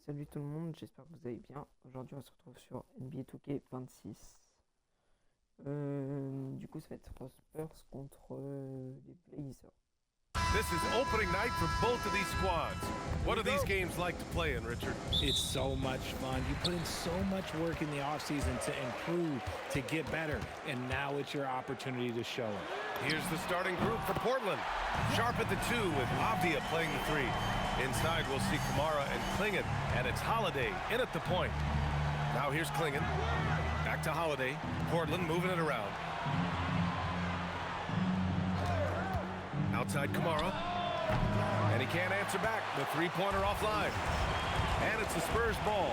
Salut tout le monde, j'espère que vous allez bien. Aujourd'hui on se retrouve sur NBA 2K 26. Du coup ça va être Spurs contre les Blazers. This is opening night for both of these squads. What are these games like to play in, Richard? It's so much fun. You put in so much work in the offseason to improve, to get better, and now it's your opportunity to show it. Here's the starting group for Portland. Sharp at the 2 with Avdia playing the 3. Inside we'll see Kamara and Klingon, and it's Holiday in at the point. Now here's Klingon. Back to Holiday. Portland moving it around. Outside Kamara. And he can't answer back. The three-pointer offline. And it's the Spurs ball.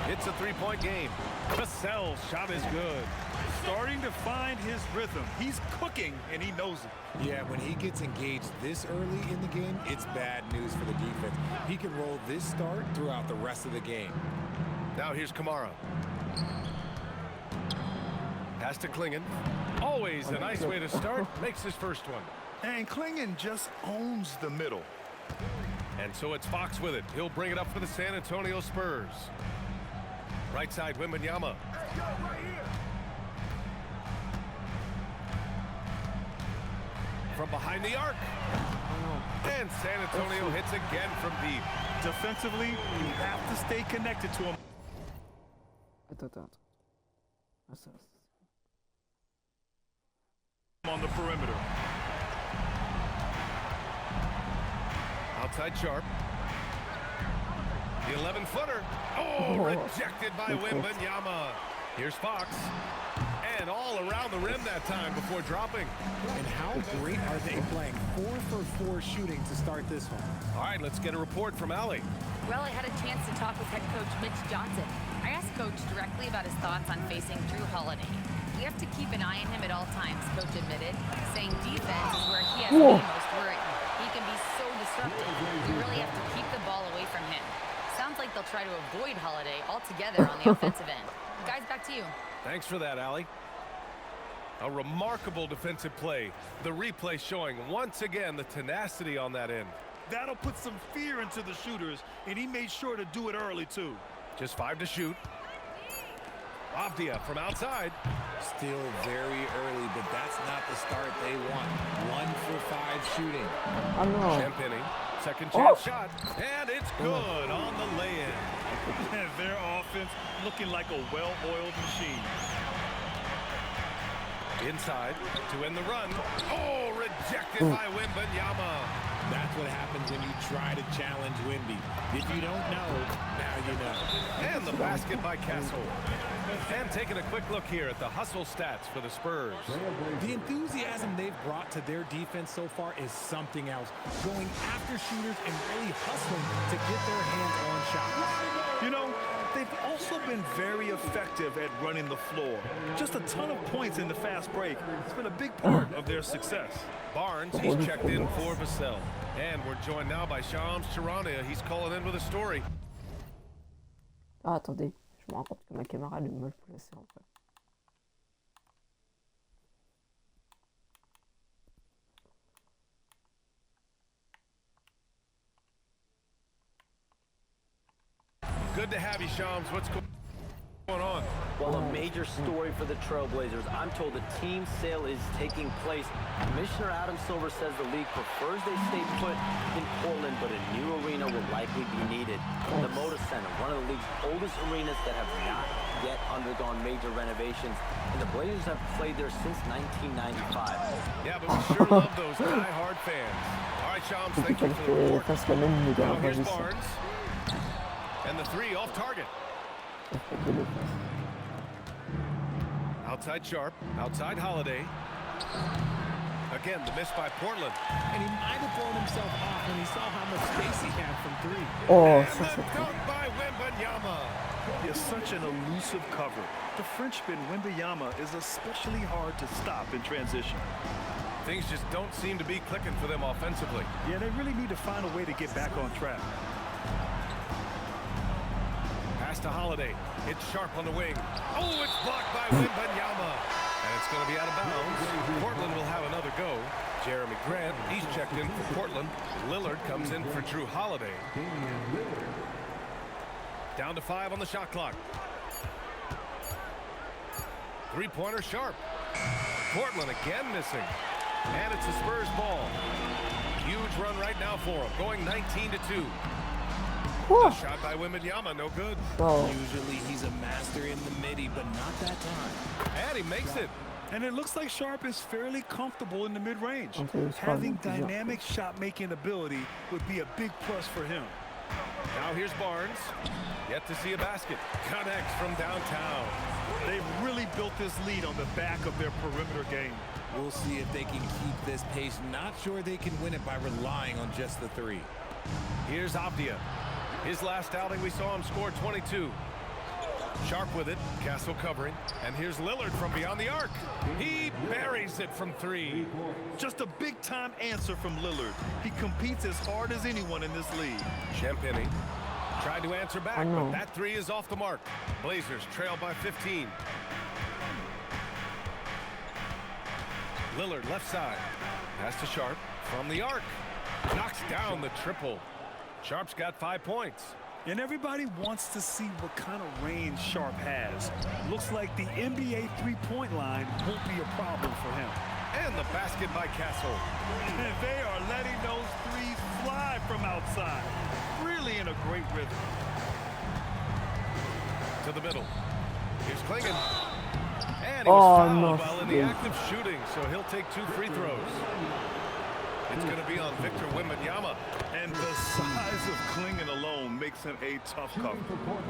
It's a three-point game. Cassell's shot is good. Starting to find his rhythm. He's cooking, and he knows it. Yeah, when he gets engaged this early in the game, it's bad news for the defense. He can roll this start throughout the rest of the game. Now here's Kamara. Pass to Klingon. Always a nice way to start. Makes his first one. And Klingon just owns the middle. And so it's Fox with it. He'll bring it up for the San Antonio Spurs. Right side, Wembanyama. From behind the arc. And San Antonio hits again from deep. Defensively, you have to stay connected to him. Attends. On the perimeter. Outside Sharp. The 11-footer. Oh, rejected by Wembanyama. Here's Fox. And all around the rim that time before dropping. And how great are they playing? 4 for 4 shooting to start this one. All right, let's get a report from Allie. Well, I had a chance to talk with head coach Mitch Johnson. I asked Coach directly about his thoughts on facing Drew Holiday. We have to keep an eye on him at all times, Coach admitted, saying defense is where he has the most worry. He can be so disruptive. We really have to keep the ball away from him. Sounds like they'll try to avoid Holiday altogether on the offensive end. Guys, back to you. Thanks for that, Allie. A remarkable defensive play. The replay showing once again the tenacity on that end. That'll put some fear into the shooters, and he made sure to do it early, too. Just 5 to shoot. Avdia from outside. Still very early, but that's not the start they want. 1 for 5 shooting. Champagny, second chance shot, and it's good on the lay-in. Their offense looking like a well-oiled machine. Inside to end the run. Oh, rejected by Wembanyama. That's what happens when you try to challenge Wemby. If you don't know, now you know. And the basket by Castle. And taking a quick look here at the hustle stats for the Spurs. The enthusiasm they've brought to their defense so far is something else. Going after shooters and really hustling to get their hands on shots. You know, they've also been very effective at running the floor. Just a ton of points in the fast break. It's been a big part of their success. Barnes, he's checked in for Vassell. And we're joined now by Shams Charania. He's calling in with a story. Ah, attendez, je me rends compte que ma caméra elle est mal placée en fait. Good to have you, Shams. What's going on? Well, a major story for the Trailblazers. I'm told the team sale is taking place. Commissioner Adam Silver says the league prefers they stay put in Portland, but a new arena will likely be needed. The Moda Center, one of the league's oldest arenas that have not yet undergone major renovations, and the Blazers have played there since 1995. Yeah, but we sure love those die-hard fans. All right, Shams, thank you for the report. Now here's Barnes. And the 3 off target. Outside Sharp, outside Holiday. Again, the miss by Portland. And he might have blown himself off when he saw how much space he had from 3. And the dunk by Wembanyama. He is such an elusive cover. The Frenchman Wembanyama is especially hard to stop in transition. Things just don't seem to be clicking for them offensively. Yeah, they really need to find a way to get back on track. Pass to Holiday. It's Sharp on the wing. Oh, it's blocked by Wembanyama. And it's going to be out of bounds. Portland will have another go. Jeremy Grant, he's checked in for Portland. Lillard comes in for Drew Holiday. Down to 5 on the shot clock. Three-pointer Sharp. Portland again missing. And it's the Spurs ball. Huge run right now for him, going 19-2. Whew. Shot by Wembanyama, no good. So, Usually he's a master in the midi, but not that time. And he makes it. And it looks like Sharp is fairly comfortable in the mid-range. Okay, it's Having fine. dynamic shot-making ability would be a big plus for him. Now here's Barnes. Yet to see a basket. Connects from downtown. They've really built this lead on the back of their perimeter game. We'll see if they can keep this pace. Not sure they can win it by relying on just the three. Here's Avdia. His last outing, we saw him score 22. Sharp with it, Castle covering, and here's Lillard from beyond the arc. He buries it from 3. Just a big-time answer from Lillard. He competes as hard as anyone in this league. Champagny tried to answer back, I but know. that 3 is off the mark. Blazers trail by 15. Lillard left side. Pass to Sharp from the arc. Knocks down the triple. Sharp's got 5 points. And everybody wants to see what kind of range Sharp has. Looks like the NBA three-point line won't be a problem for him. And the basket by Castle. And they are letting those threes fly from outside. Really in a great rhythm. To the middle. Here's Klingon. And he Oh, was fouled no. while in the act of shooting, so he'll take 2 free throws. It's going to be on Victor Wembanyama. And the size of Klingon alone makes him a tough cover.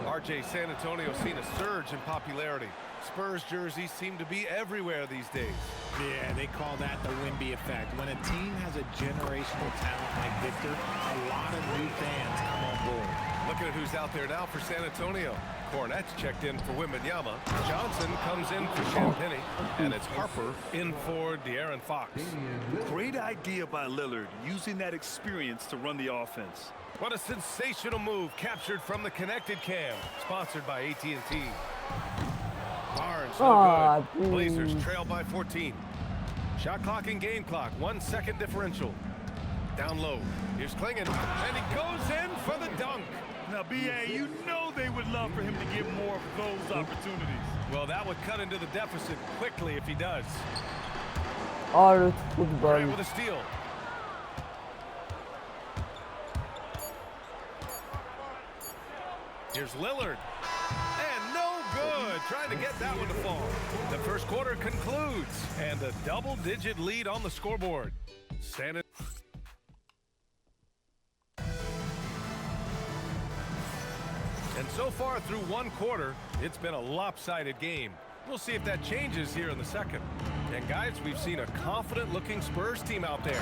RJ San Antonio seen a surge in popularity. Spurs jerseys seem to be everywhere these days. Yeah, they call that the Wemby effect. When a team has a generational talent like Victor, a lot of new fans come on board. Looking at who's out there now for San Antonio. Cornette's checked in for Wembanyama. Johnson comes in for Champagny. And it's Harper in for De'Aaron Fox. Great idea by Lillard, using that experience to run the offense. What a sensational move captured from the connected cam. Sponsored by AT&T. Barnes, Ah, no good. Blazers please. trail by 14. Shot clock and game clock, 1 second differential. Down low. Here's Klingon, and he goes in for the dunk. Now, B.A., you know they would love for him to get more of those opportunities. Well, that would cut into the deficit quickly if he does. oh, le trou de Grant balle. with a steal. Here's Lillard. And no good. Trying to get that one to fall. The first quarter concludes. And a double-digit lead on the scoreboard. San And so far through 1 quarter, it's been a lopsided game. We'll see if that changes here in the second. And guys, we've seen a confident-looking Spurs team out there.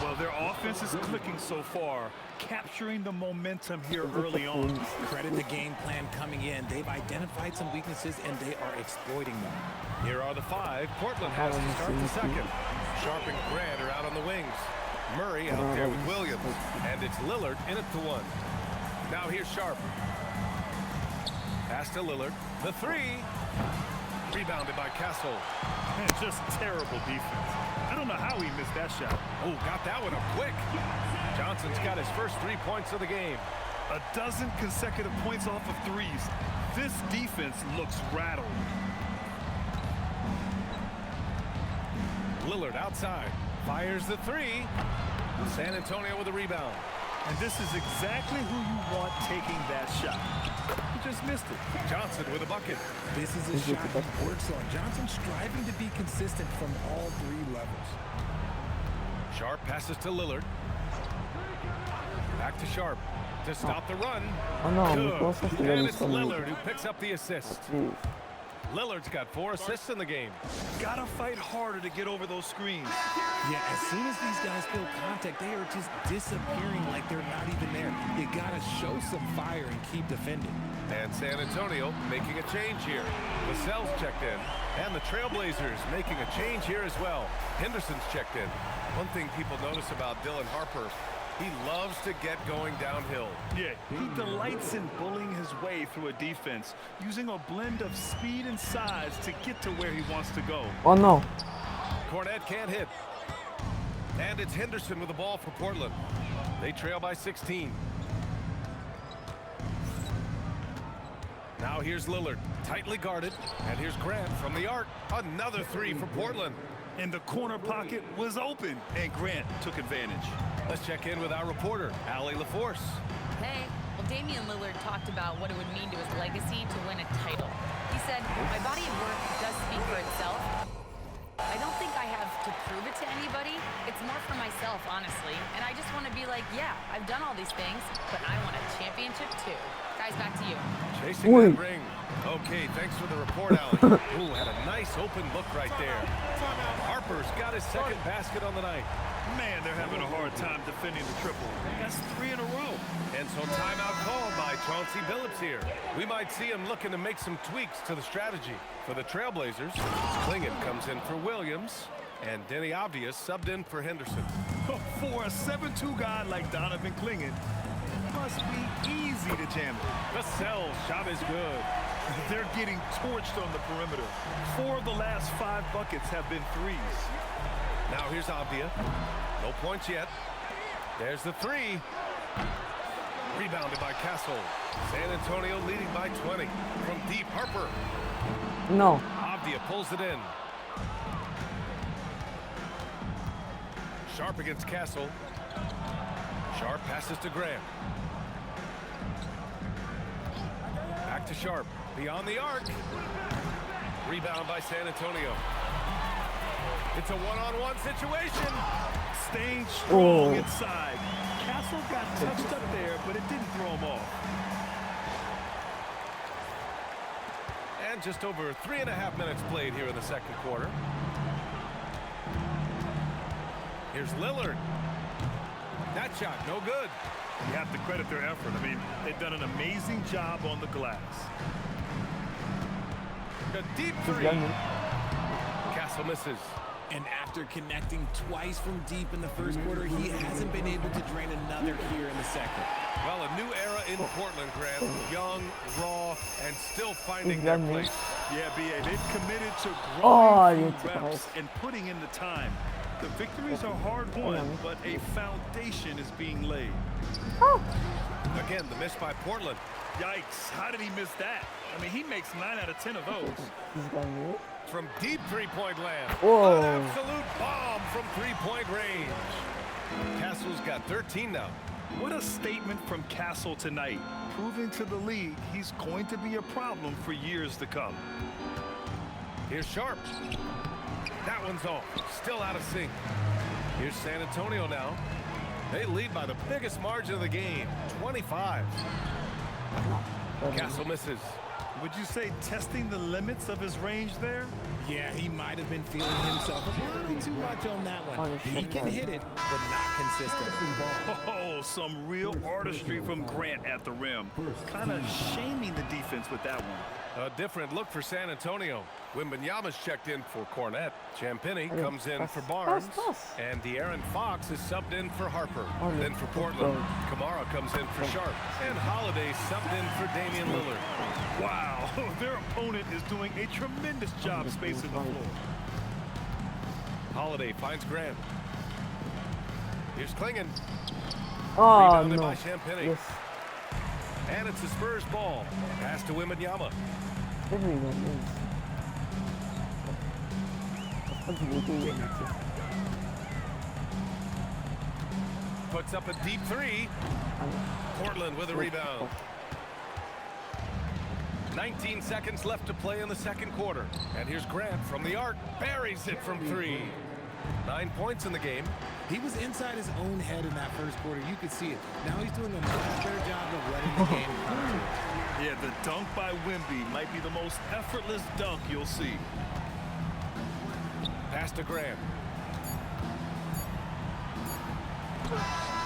Well, their offense is clicking so far, capturing the momentum here early on. Credit the game plan coming in. They've identified some weaknesses, and they are exploiting them. Here are the 5. Portland has to start the second. Sharp and Grant are out on the wings. Murray out there with Williams. And it's Lillard in it to 1. Now here's Sharp. Pass to Lillard. The 3. Rebounded by Castle. And just terrible defense. I don't know how he missed that shot. Oh, got that one up quick. Johnson's got his first 3 points of the game. A dozen consecutive points off of threes. This defense looks rattled. Lillard outside. Fires the 3. San Antonio with a rebound. And this is exactly who you want taking that shot. He just missed it. Johnson with a bucket. This is a shot he works on. Johnson striving to be consistent from all 3 levels. Sharp passes to Lillard. Back to Sharp to stop the run. Oh non, mais Good. comment ça, c'est la And it's leçon de- Lillard who picks up the assist. Jeez. Lillard's got 4 assists in the game. Gotta fight harder to get over those screens. Yeah, as soon as these guys feel contact, they are just disappearing like they're not even there. You gotta show some fire and keep defending. And San Antonio making a change here. Vassell's checked in. And the Trailblazers making a change here as well. Henderson's checked in. One thing people notice about Dylan Harper, he loves to get going downhill. Yeah, he delights in bullying his way through a defense, using a blend of speed and size to get to where he wants to go. Oh non. Cornette can't hit. And it's Henderson with the ball for Portland. They trail by 16. Now here's Lillard, tightly guarded, and here's Grant from the arc. Another three for Portland. And the corner pocket was open, and Grant took advantage. Let's check in with our reporter, Allie LaForce. Hey, well, Damian Lillard talked about what it would mean to his legacy to win a title. He said, my body of work does speak for itself. I don't think I have to prove it to anybody. It's more for myself, honestly. And I just want to be like, yeah, I've done all these things, but I want a championship too. Guys, back to you. Chasing that ring. Okay, thanks for the report, Allie. Ooh, had a nice open look right there. Harper's got his second basket on the night. Man, they're having a hard time defending the triple. That's 3 in a row. And so timeout called by Chauncey Billups here. We might see him looking to make some tweaks to the strategy. For the Trailblazers, Clingan comes in for Williams, and Denny Avdia subbed in for Henderson. For a 7'2" guy like Donovan Clingan, it must be easy to jam it. Vassell's shot is good. They're getting torched on the perimeter. 4 of the last 5 buckets have been threes. Now here's Avdia. No points yet. There's the three. Rebounded by Castle. San Antonio leading by 20. From deep, Harper. No. Avdia pulls it in. Sharp against Castle. Sharp passes to Graham. Back to Sharp. Beyond the arc. Rebound by San Antonio. It's a one-on-one situation. Staying strong inside. Castle got touched up there, but it didn't throw him off. And just over 3.5 minutes played here in the second quarter. Here's Lillard. That shot, no good. You have to credit their effort. I mean, they've done an amazing job on the glass. A deep three. Castle misses. And after connecting twice from deep in the first quarter, he hasn't been able to drain another here in the second. Well, a new era in Portland, Grant. Young, raw, and still finding their place. Yeah, B.A., they've committed to growing through reps and putting in the time. The victories are hard-won, but a foundation is being laid. Again, the miss by Portland. Yikes, how did he miss that? I mean, he makes 9 out of 10 of those. From deep three-point land. Whoa. An absolute bomb from three-point range. Castle's got 13 now. What a statement from Castle tonight, proving to the league he's going to be a problem for years to come. Here's Sharp. That one's off. Still out of sync. Here's San Antonio now. They lead by the biggest margin of the game, 25. Castle misses. Would you say testing the limits of his range there? Yeah, he might have been feeling himself a little too much on that one. He can hit it, but not consistent. Oh, some real artistry from Grant at the rim. Kind of shaming the defense with that one. A different look for San Antonio. Wembanyama's checked in for Cornette. Champagny comes in for Barnes. And De'Aaron Fox is subbed in for Harper. Then for Portland, Kamara comes in for Sharp. And Holiday subbed in for Damian Lillard. Wow, their opponent is doing a tremendous job spacing the floor. Holiday finds Grant. Here's Clingan. Oh, Rebounded no. by Champagny. Yes. And it's the Spurs ball. Pass to Wembanyama. Puts up a deep three. Portland with a rebound. 19 seconds left to play in the second quarter. And here's Grant from the arc. Buries it from three. 9 points in the game. He was inside his own head in that first quarter. You could see it. Now he's doing a much better job of letting the game come to it. Yeah, the dunk by Wemby might be the most effortless dunk you'll see. Pass to Grant.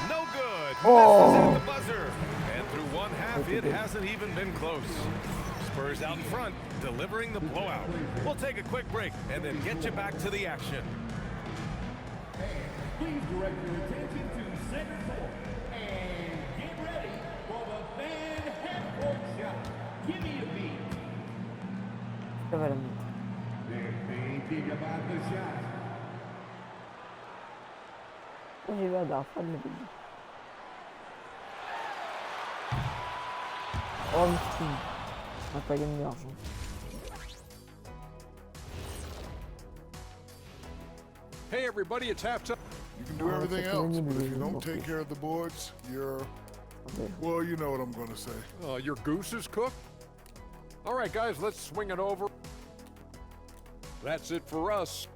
No good. Oh. Misses at the buzzer. And through one half, it hasn't even been close. Spurs out in front, delivering the blowout. We'll take a quick break and then get you back to the action. Please direct your attention to center court and get ready for the fan half-court shot. Give me a beat. They're thinking about the shot. J'ai vu la fin de la vidéo. Oh, On va pas gagner d'argent. Hey everybody, it's halftime. You can do everything else, but if you don't take care of the boards, you're... Well, you know what I'm going to say. Your goose is cooked? All right, guys, let's swing it over. That's it for us.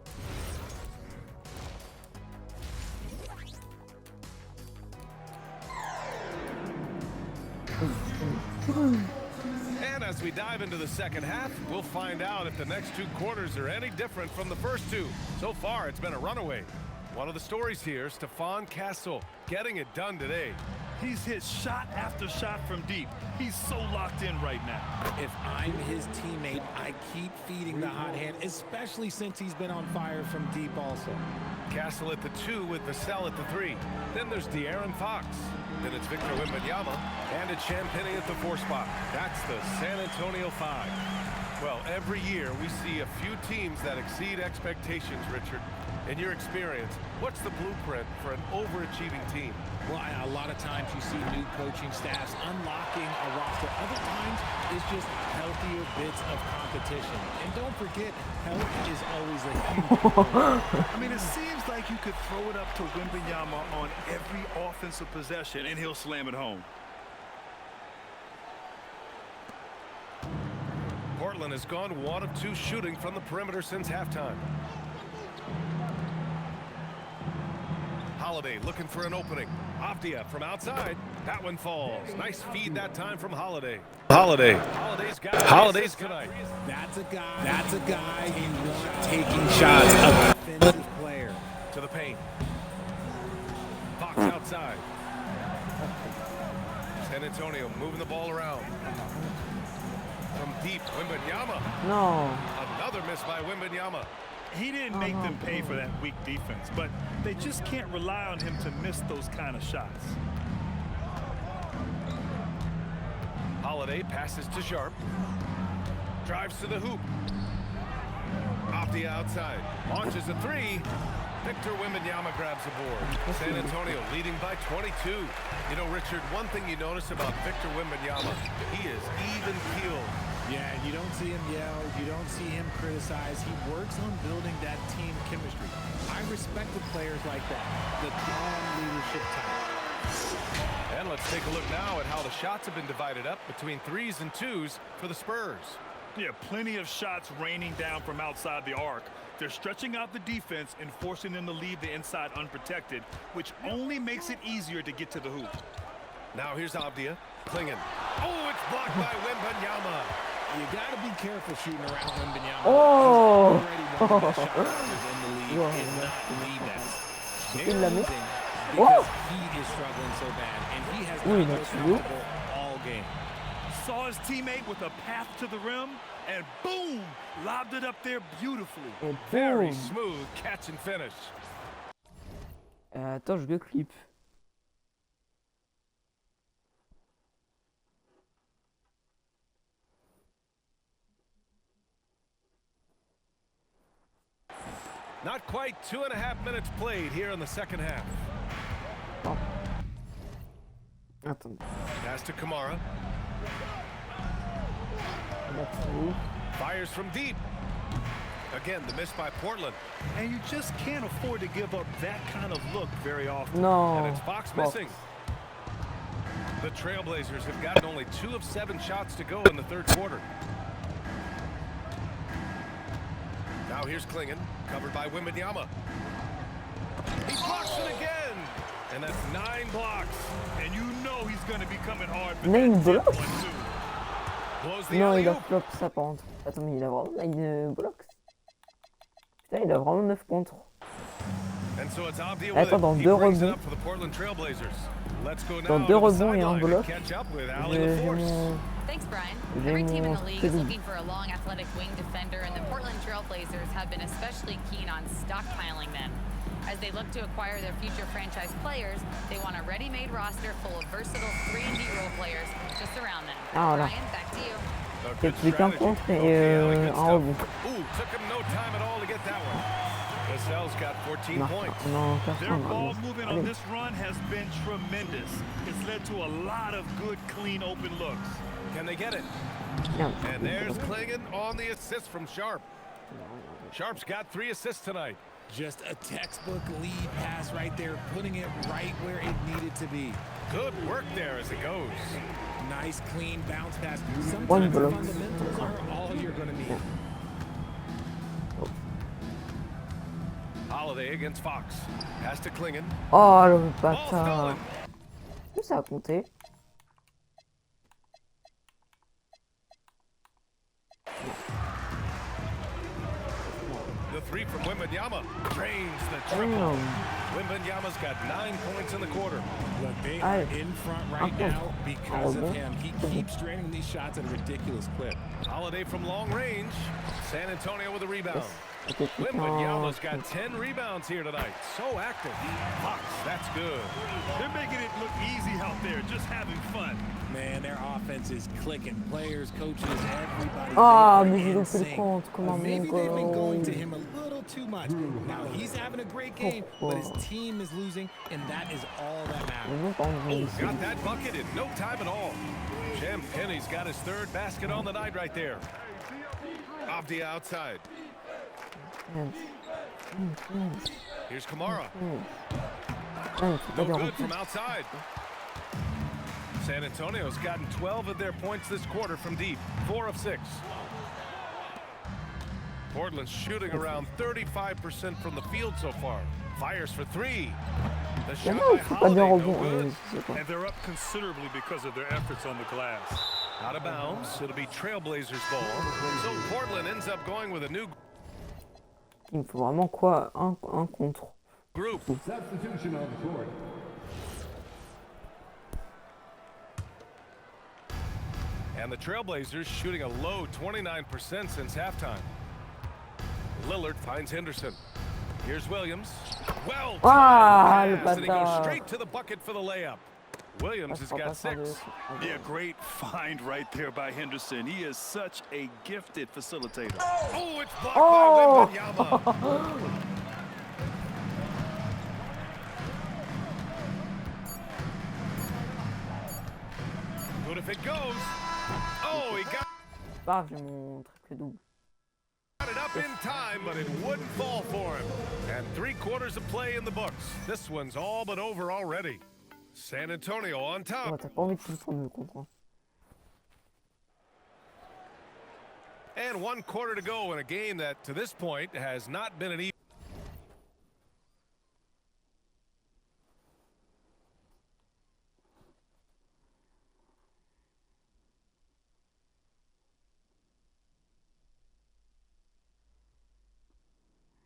And as we dive into the second half, we'll find out if the next two quarters are any different from the first two. So far, it's been a runaway. One of the stories here, Stefan Castle, getting it done today. He's hit shot after shot from deep. He's so locked in right now. If I'm his teammate, I keep feeding the hot hand, especially since he's been on fire from deep also. Castle at the 2 with Vassell at the 3. Then there's De'Aaron Fox. Then it's Victor Wembanyama. And it's Champagny at the 4 spot. That's the San Antonio 5. Well, every year we see a few teams that exceed expectations, Richard. In your experience, what's the blueprint for an overachieving team? Well, a lot of times you see new coaching staffs unlocking a roster. Other times it's just healthier bits of competition. And don't forget, health is always a huge point. I mean, it seems like you could throw it up to Wembanyama on every offensive possession, and he'll slam it home. Portland has gone 1 of 2 shooting from the perimeter since halftime. Holiday looking for an opening. Avdia from outside. That one falls. Nice feed that time from Holiday. Holiday's got Holiday's tonight. That's a guy you want taking shots. A defensive player. To the paint. Fox outside. San Antonio moving the ball around. From deep, Wembanyama. No. Another miss by Wembanyama. He didn't make them pay for that weak defense, but they just can't rely on him to miss those kind of shots. Holiday passes to Sharp. Drives to the hoop. Off the outside. Launches a 3. Victor Wembanyama grabs the board. San Antonio leading by 22. You know, Richard, one thing you notice about Victor Wembanyama, he is even-keeled. Yeah, you don't see him yell. You don't see him criticize. He works on building that team chemistry. I respect the players like that, the calm leadership type. And let's take a look now at how the shots have been divided up between 3s and 2s for the Spurs. Yeah, plenty of shots raining down from outside the arc. They're stretching out the defense and forcing them to leave the inside unprotected, which only makes it easier to get to the hoop. Now here's Avdia. Clinging. Oh, it's blocked by Wembanyama. You got to be careful shooting around Wembanyama. Oh! He's already one of the shot makers in the league. Is not lead that. Il l'a mis. Because he is struggling so bad, and he has Oui, not il a looked tué. comfortable all game. Saw his teammate with a path to the rim, and boom, lobbed it up there beautifully. Et Very boum. smooth catch and finish. Attends, je le clip. Not quite 2.5 minutes played here in the second half. Oh. Attends. Pass to Kamara. That's où? Fires from deep. Again, the miss by Portland. And you just can't afford to give up that kind of look very often. Non. And it's Fox missing. The Trailblazers have gotten only 2 of 7 shots to go in the third quarter. Now here's Klingon, covered by Wembanyama. He blocks it again! And that's 9 blocks. And you know he's going to be coming hard for Mais il that bloque. 10-1-2. Blows the Non, il a alley-oop. flop ça par contre. Attends, mais il a vraiment une bloc. Putain, il a vraiment 9 contre. And so it's Avdia Attends, with dans it. He deux brings it rebonds. up for the Portland Trailblazers. Let's go Dans now deux to the rebonds et un sideline and bloc. catch up with Allie J'ai LaForce. mon... Thanks, Brian. J'ai Every team in mon the league is speed. looking for a long, athletic wing defender, and the Portland Trailblazers have been especially keen on stockpiling them. As they look to acquire their future franchise players, they want a ready-made roster full of versatile 3-and-D role players to surround them. Ah, voilà. Brian, back to you. A C'est good plus qu'un strategy. contre et Okay, Allie, good un stuff. rebond. Ooh, took him no time at all to get that one. Vassell's got 14 Non, points. non, Their personne. ball movement on Allez. this run has been tremendous. It's led to a lot of good, clean, open looks. Can they get it? Merde. And there's Klingon on the assist from Sharp. Sharp's got 3 assists tonight. Just a textbook lead pass right there, putting it right where it needed to be. Good work there as it goes. Nice, clean bounce pass. One Sometimes the block. fundamentals are all you're going to need. Holiday against Fox. Pass to Klingon. Oh le Ball bâtard. stolen. Où ça a compté? The 3 from Wembanyama drains the triple. Damn. Wembanyama's got 9 points in the quarter. Look, they are Aye. in front right Okay. now because of Oh, him. He keeps draining these shots at a ridiculous clip. Holiday from long range. San Antonio with a rebound. C'était tout Wembanyama's got 10 rebounds here tonight. So active. Fox, that's good. They're making it look easy out there, just having fun. Man, their offense is clicking. Players, coaches, everybody. Ah, they are mais j'ai in loupé le sync. compte. Comment Maybe mon they've been going to goal? him a little too much. Now he's having a great game, but his team is losing, and that is all that J'ai matters. même pas envie de Oh, got that bucket in no time at all. Jam Penny's got his 3rd basket on the night right there. Avdia outside. Here's Kamara. No good from outside. San Antonio's gotten 12 of their points this quarter from deep. 4 of 6. Portland's shooting around 35% from the field so far. Fires for 3. The shot Non, by il faut pas bien Holiday, no rebond. good. Je sais pas. And they're up considerably because of their efforts on the glass. Out of bounds. It'll be Trailblazers ball. So Portland ends up going with a new Il me faut vraiment quoi? Un contre. group. Substitution on the court. And the Trailblazers shooting a low 29% since halftime. Lillard finds Henderson. Here's Williams. Well Ah, le pass, and he goes bâtard. straight to the bucket for the layup. Williams has got 6. Yeah, great find right there by Henderson. He is such a gifted facilitator. Oh, it's blocked Oh. by Wembanyama. Good if it goes. Oh, he got Bah, j'ai mon triple double. it up in time, but it wouldn't fall for him. And 3/4 of play in the books. This one's all but over already. San Antonio on Ouais, top. t'as pas envie de tout prendre le contre. Hein. And 1/4 to go in a game that, to this point, has not been an easy.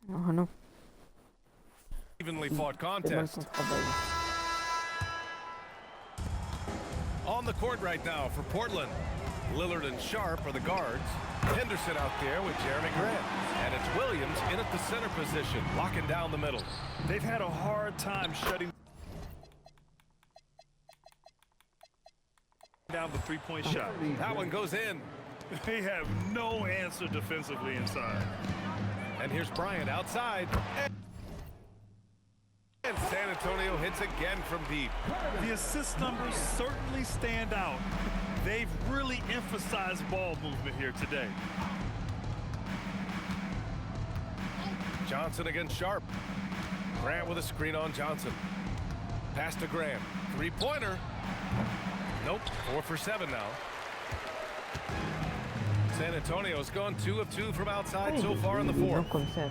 Ah non, Evenly fought c'est mal contest. son travail. On the court right now for Portland. Lillard and Sharp are the guards. Henderson out there with Jeremy Grant. And it's Williams in at the center position, locking down the middle. They've had a hard time shutting down the three-point shot. That one goes in. They have no answer defensively inside. And here's Bryant outside. And San Antonio hits again from deep. The assist numbers certainly stand out. They've really emphasized ball movement here today. Johnson against Sharp. Grant with a screen on Johnson. Pass to Grant. 3-pointer. Nope. 4 for 7 now. San Antonio's gone 2 of 2 from outside so far in the Non, fourth. comme ça.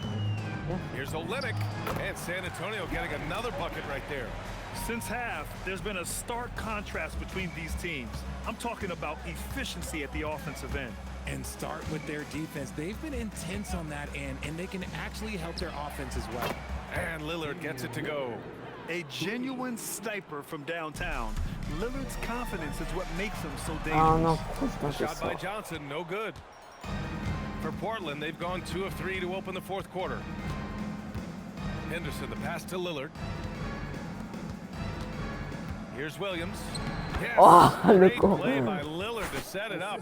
Bien. Here's Olenek. And San Antonio getting another bucket right there. Since half, there's been a stark contrast between these teams. I'm talking about efficiency at the offensive end. And start with their defense. They've been intense on that end, and they can actually help their offense as well. And Lillard gets it to go. A genuine sniper from downtown. Lillard's confidence is what makes him so Ah non, dangerous. pourquoi je Shot by sors? Johnson, no good. For Portland, they've gone 2 of 3 to open the fourth quarter. Henderson, the pass to Lillard. Here's Williams. Yes, Oh, le great con. play by Lillard to set it up.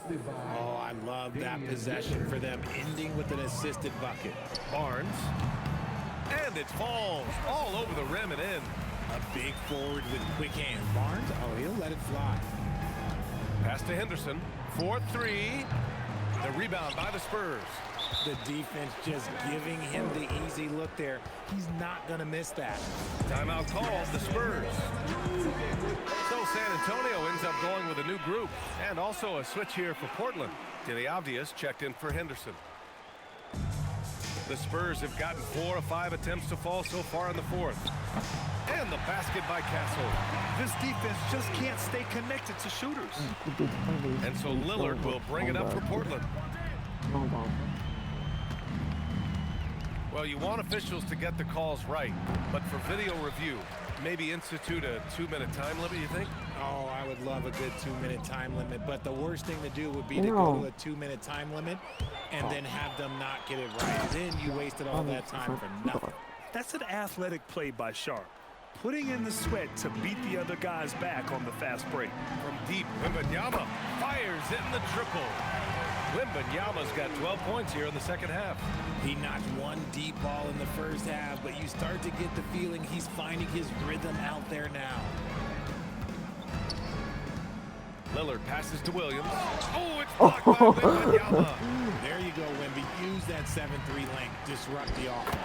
Oh, I love that possession for them, ending with an assisted bucket. Barnes. And it falls all over the rim and in. A big forward with quick hands. Barnes, oh, he'll let it fly. Pass to Henderson. for three. The rebound by the Spurs. The defense just giving him the easy look there. He's not going to miss that. Timeout called, the Spurs. So San Antonio ends up going with a new group. And also a switch here for Portland. Denny Avdias checked in for Henderson. The Spurs have gotten 4 of 5 attempts to fall so far in the fourth. And the basket by Castle. This defense just can't stay connected to shooters. And so Lillard will bring it up for Portland. Well, you want officials to get the calls right, but for video review, maybe institute a 2-minute time limit, you think? Oh, I would love a good 2-minute time limit, but the worst thing to do would be to go to a 2-minute time limit and then have them not get it right. Then you wasted all that time for nothing. That's an athletic play by Sharp, putting in the sweat to beat the other guys back on the fast break. From deep, Wembanyama fires in the triple. Wembanyama's got 12 points here in the second half. He knocked one deep ball in the first half, but you start to get the feeling he's finding his rhythm out there now. Lillard passes to Williams. Oh, it's blocked by Wembanyama. There you go, Wemby. Use that 7-3 length. Disrupt the offense.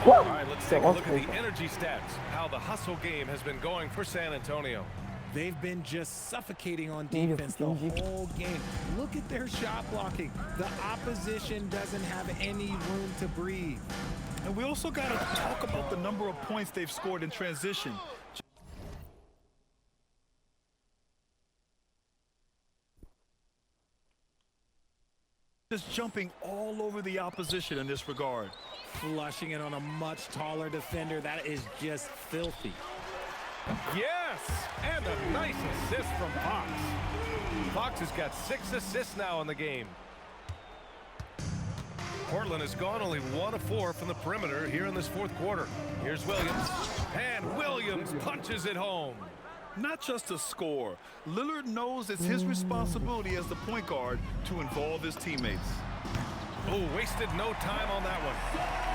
All right, let's take a look at the energy stats. How the hustle game has been going for San Antonio. They've been just suffocating on defense the whole game. Look at their shot blocking. The opposition doesn't have any room to breathe. And we also got to talk about the number of points they've scored in transition. Just jumping all over the opposition in this regard. Flushing it on a much taller defender. That is just filthy. Yes, and a nice assist from Fox. Fox has got 6 assists now in the game. Portland has gone only 1 of 4 from the perimeter here in this fourth quarter. Here's Williams, and Williams punches it home. Not just a score. Lillard knows it's his responsibility as the point guard to involve his teammates. Oh, wasted no time on that one.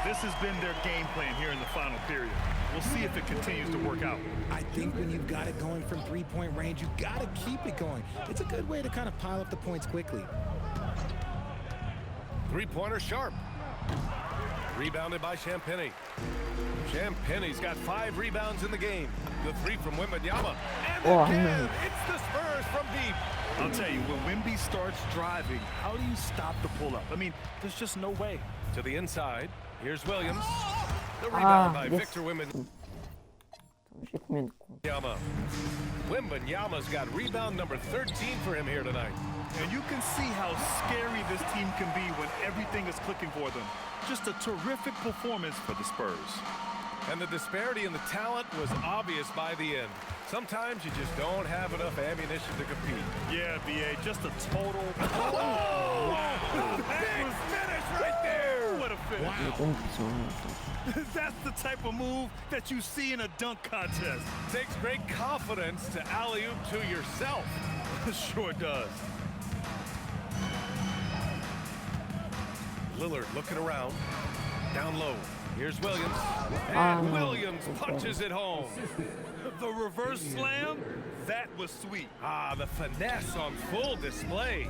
This has been their game plan here in the final period. We'll see if it continues to work out. I think when you've got it going from three-point range, you've got to keep it going. It's a good way to kind of pile up the points quickly. Three-pointer Sharp. Rebounded by Champagnie. Champagnie's got 5 rebounds in the game. The 3 from Wembanyama. And again, it's the Spurs from deep. I'll tell you, when Wemby starts driving, how do you stop the pull-up? I mean, there's just no way. To the inside. Here's Williams. The rebound by Victor Wembanyama. Wembanyama's got rebound number 13 for him here tonight. And you can see how scary this team can be when everything is clicking for them. Just a terrific performance for the Spurs. And the disparity in the talent was obvious by the end. Sometimes you just don't have enough ammunition to compete. Yeah, B.A., just a total... Oh! Big finish right there! What a finish. Wow. That's the type of move that you see in a dunk contest. Takes great confidence to alley-oop to yourself. Sure does. Lillard looking around. Down low. Here's Williams. And Williams punches it home. The reverse slam, that was sweet. Ah, the finesse on full display.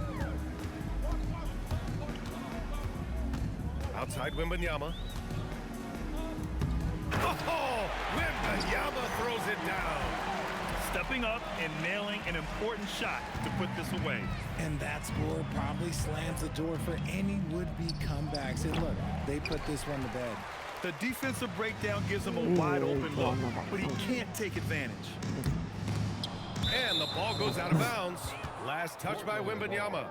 Outside Wembanyama. Oh, Wembanyama throws it down. Stepping up and nailing an important shot to put this away. And that score probably slams the door for any would-be comebacks. And look, they put this one to bed. The defensive breakdown gives him a wide-open look, but he can't take advantage. And the ball goes out of bounds. Last touch by Wembanyama.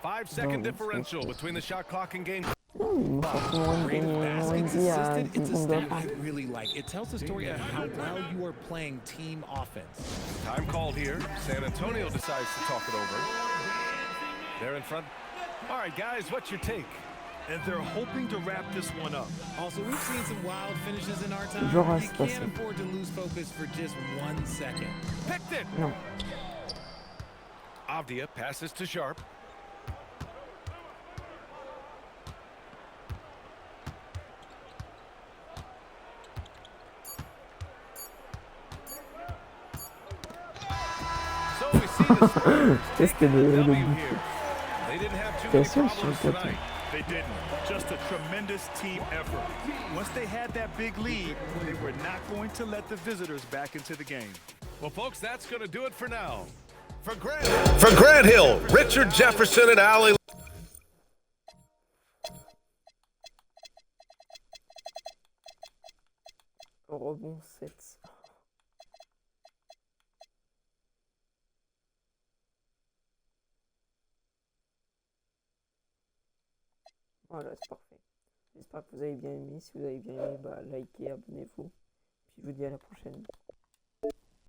Five-second differential between the shot clock and game. Rate of baskets assisted, it's a stat I really like. It tells the story of how well you are playing team offense. Time called here. San Antonio decides to talk it over. They're in front. All right, guys, what's your take? And they're hoping to wrap this one up. Also, we've seen some wild finishes in our time. You can't afford to lose focus for just 1 second. Picked it! No. Avdia passes to Sharp. the Spurs Qu'est-ce que taking the le W but? here. They didn't have too T'es many sûr, je suis problems un peu- tonight. They didn't. Just a tremendous team effort. Once they had that big lead, they were not going to let the visitors back into the game. Well, folks, that's going to do it for now. For Grant Hill, Richard Jefferson and Allie. Rebond 7. Voilà, c'est parfait. J'espère que vous avez bien aimé. Si vous avez bien aimé, bah, likez, abonnez-vous. Puis je vous dis à la prochaine.